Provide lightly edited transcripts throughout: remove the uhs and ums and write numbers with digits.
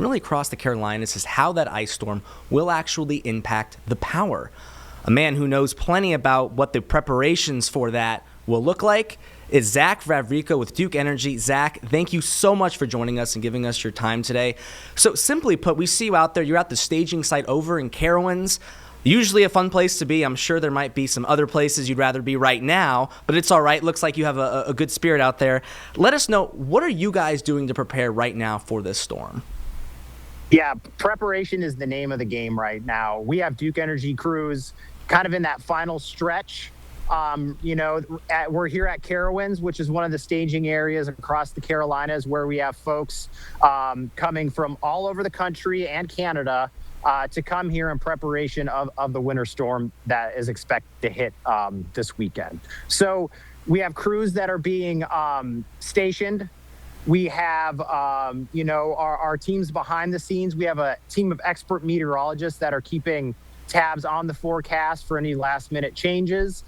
really across the Carolinas is how that ice storm will actually impact the power. A man who knows plenty about what the preparations for that will look like is Zach Vavrico with Duke Energy. Zach, thank you so much for joining us and giving us your time today. So simply put, we see you out there. You're at the staging site over in Carowinds. Usually a fun place to be. I'm sure there might be some other places you'd rather be right now, but it's all right. Looks like you have a good spirit out there. Let us know, what are you guys doing to prepare right now for this storm? Yeah, preparation is the name of the game right now. We have Duke Energy crews kind of in that final stretch. We're here at Carowinds, which is one of the staging areas across the Carolinas where we have folks coming from all over the country and Canada to come here in preparation of the winter storm that is expected to hit this weekend. So we have crews that are being stationed. We have, our teams behind the scenes. We have a team of expert meteorologists that are keeping tabs on the forecast for any last minute changes.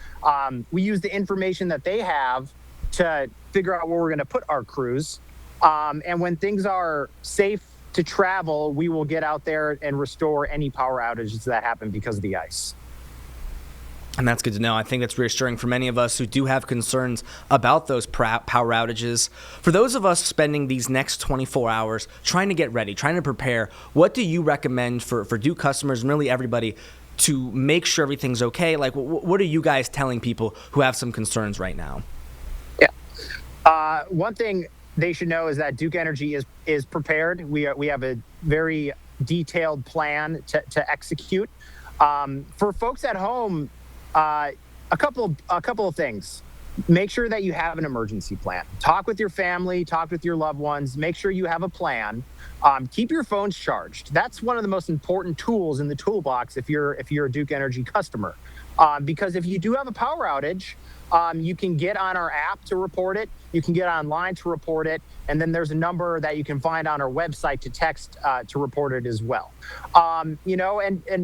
We use the information that they have to figure out where we're going to put our crews. And when things are safe to travel, we will get out there and restore any power outages that happen because of the ice. And that's good to know. I think that's reassuring for many of us who do have concerns about those power outages. For those of us spending these next 24 hours trying to get ready, trying to prepare, what do you recommend for Duke customers and really everybody to make sure everything's okay? Like, what are you guys telling people who have some concerns right now? Yeah. One thing they should know is that Duke Energy is prepared. We have a very detailed plan to execute. For folks at home, a couple of things. Make sure that you have an emergency plan. Talk with your family, talk with your loved ones. Make sure you have a plan. Keep your phones charged. That's one of the most important tools in the toolbox if you're a Duke Energy customer. Because if you do have a power outage, you can get on our app to report it. You can get online to report it, and then there's a number that you can find on our website to text to report it as well. And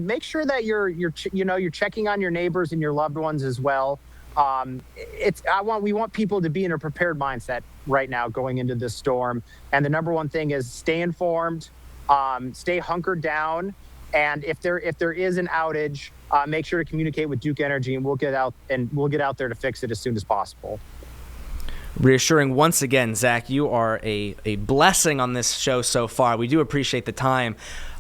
make sure that you're checking on your neighbors and your loved ones as well. We want people to be in a prepared mindset right now going into this storm. And the number one thing is stay informed, stay hunkered down, and if there is an outage, make sure to communicate with Duke Energy, and we'll get out there to fix it as soon as possible. Reassuring once again, Zach, you are a blessing on this show so far. We do appreciate the time.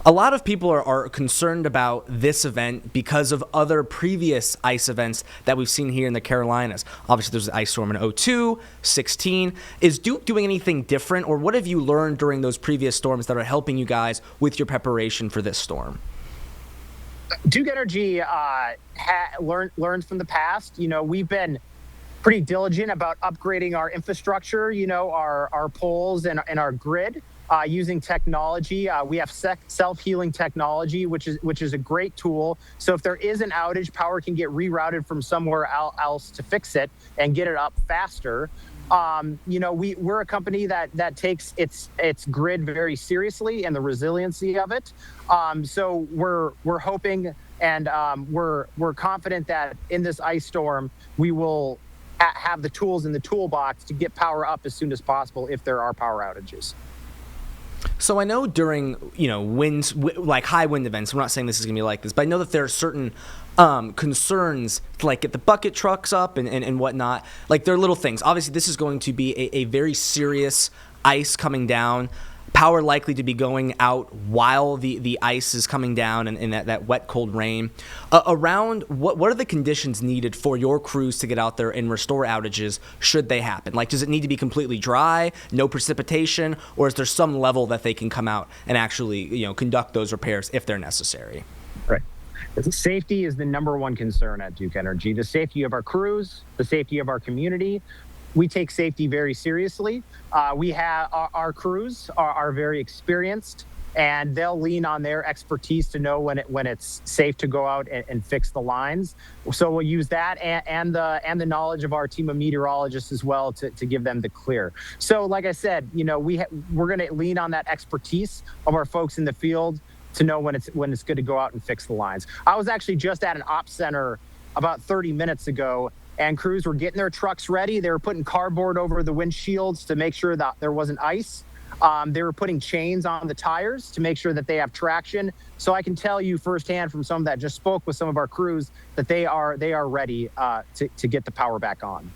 A lot of people are concerned about this event because of other previous ice events that we've seen here in the Carolinas. Obviously, there's the ice storm in 2002, 16. Is Duke doing anything different, or what have you learned during those previous storms that are helping you guys with your preparation for this storm? Duke Energy learned from the past. We've been pretty diligent about upgrading our infrastructure, our poles and our grid using technology. We have self-healing technology, which is a great tool. So if there is an outage, power can get rerouted from somewhere else to fix it and get it up faster. We're a company that takes its grid very seriously and the resiliency of it. So we're hoping and we're confident that in this ice storm we will have the tools in the toolbox to get power up as soon as possible if there are power outages. So I know during, winds, like high wind events, I'm not saying this is going to be like this, but I know that there are certain concerns to like get the bucket trucks up and whatnot. Like there are little things. Obviously, this is going to be a very serious ice coming down. Power likely to be going out while the ice is coming down and that wet, cold rain. Around what are the conditions needed for your crews to get out there and restore outages should they happen? Like, does it need to be completely dry, no precipitation, or is there some level that they can come out and actually, conduct those repairs if they're necessary? Right. Safety is the number one concern at Duke Energy. The safety of our crews, the safety of our community. We take safety very seriously. We have our crews are very experienced, and they'll lean on their expertise to know when it's safe to go out and fix the lines. So we'll use that and the knowledge of our team of meteorologists as well to give them the clear. So like I said, we're going to lean on that expertise of our folks in the field to know when it's good to go out and fix the lines. I was actually just at an ops center about 30 minutes ago, and crews were getting their trucks ready. They were putting cardboard over the windshields to make sure that there wasn't ice. They were putting chains on the tires to make sure that they have traction. So I can tell you firsthand from some that just spoke with some of our crews that they are ready to get the power back on.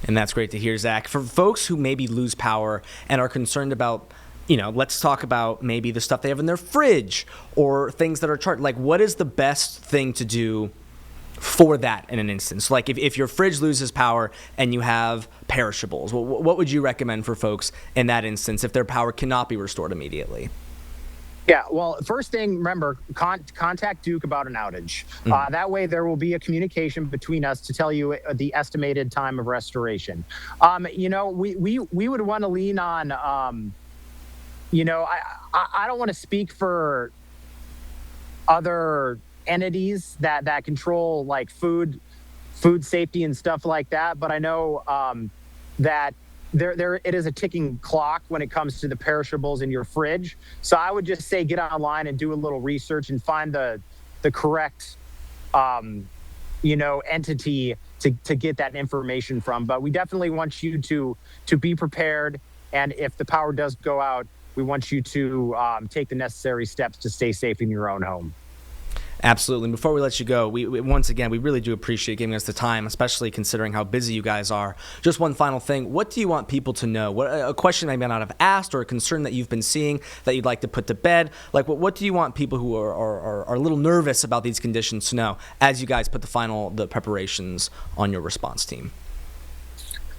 And that's great to hear, Zach. For folks who maybe lose power and are concerned about, let's talk about maybe the stuff they have in their fridge or things that are charged. Like, what is the best thing to do for that in an instance? Like, if your fridge loses power and you have perishables, what would you recommend for folks in that instance if their power cannot be restored immediately? Yeah, well, first thing, remember, contact Duke about an outage. That way there will be a communication between us to tell you the estimated time of restoration. We would want to lean on, I don't want to speak for other entities that control like food safety and stuff like that, but I know that there it is a ticking clock when it comes to the perishables in your fridge. So I would just say get online and do a little research and find the correct entity to get that information from. But we definitely want you to be prepared, and if the power does go out, we want you to take the necessary steps to stay safe in your own home. Absolutely. Before we let you go, we once again, we really do appreciate giving us the time, especially considering how busy you guys are. Just one final thing. What do you want people to know? A question they may not have asked or a concern that you've been seeing that you'd like to put to bed? Like, what do you want people who are a little nervous about these conditions to know as you guys put the preparations on your response team?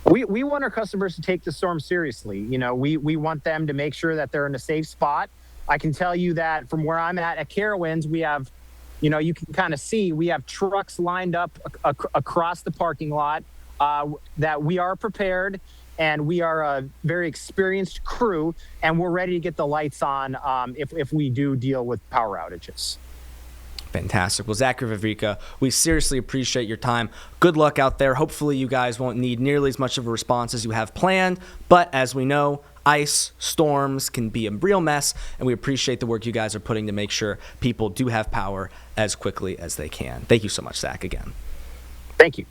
We want our customers to take the storm seriously. We want them to make sure that they're in a safe spot. I can tell you that from where I'm at Carowinds, we have, you can kind of see we have trucks lined up across the parking lot, that we are prepared, and we are a very experienced crew, and we're ready to get the lights on if we do deal with power outages. Fantastic. Well, Zachary Vavrica, we seriously appreciate your time. Good luck out there. Hopefully you guys won't need nearly as much of a response as you have planned, but as we know, ice, storms can be a real mess, and we appreciate the work you guys are putting to make sure people do have power as quickly as they can. Thank you so much, Zach, again. Thank you.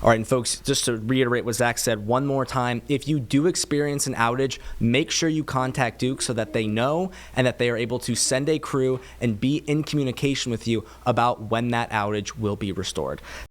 All right, and folks, just to reiterate what Zach said one more time, if you do experience an outage, make sure you contact Duke so that they know and that they are able to send a crew and be in communication with you about when that outage will be restored.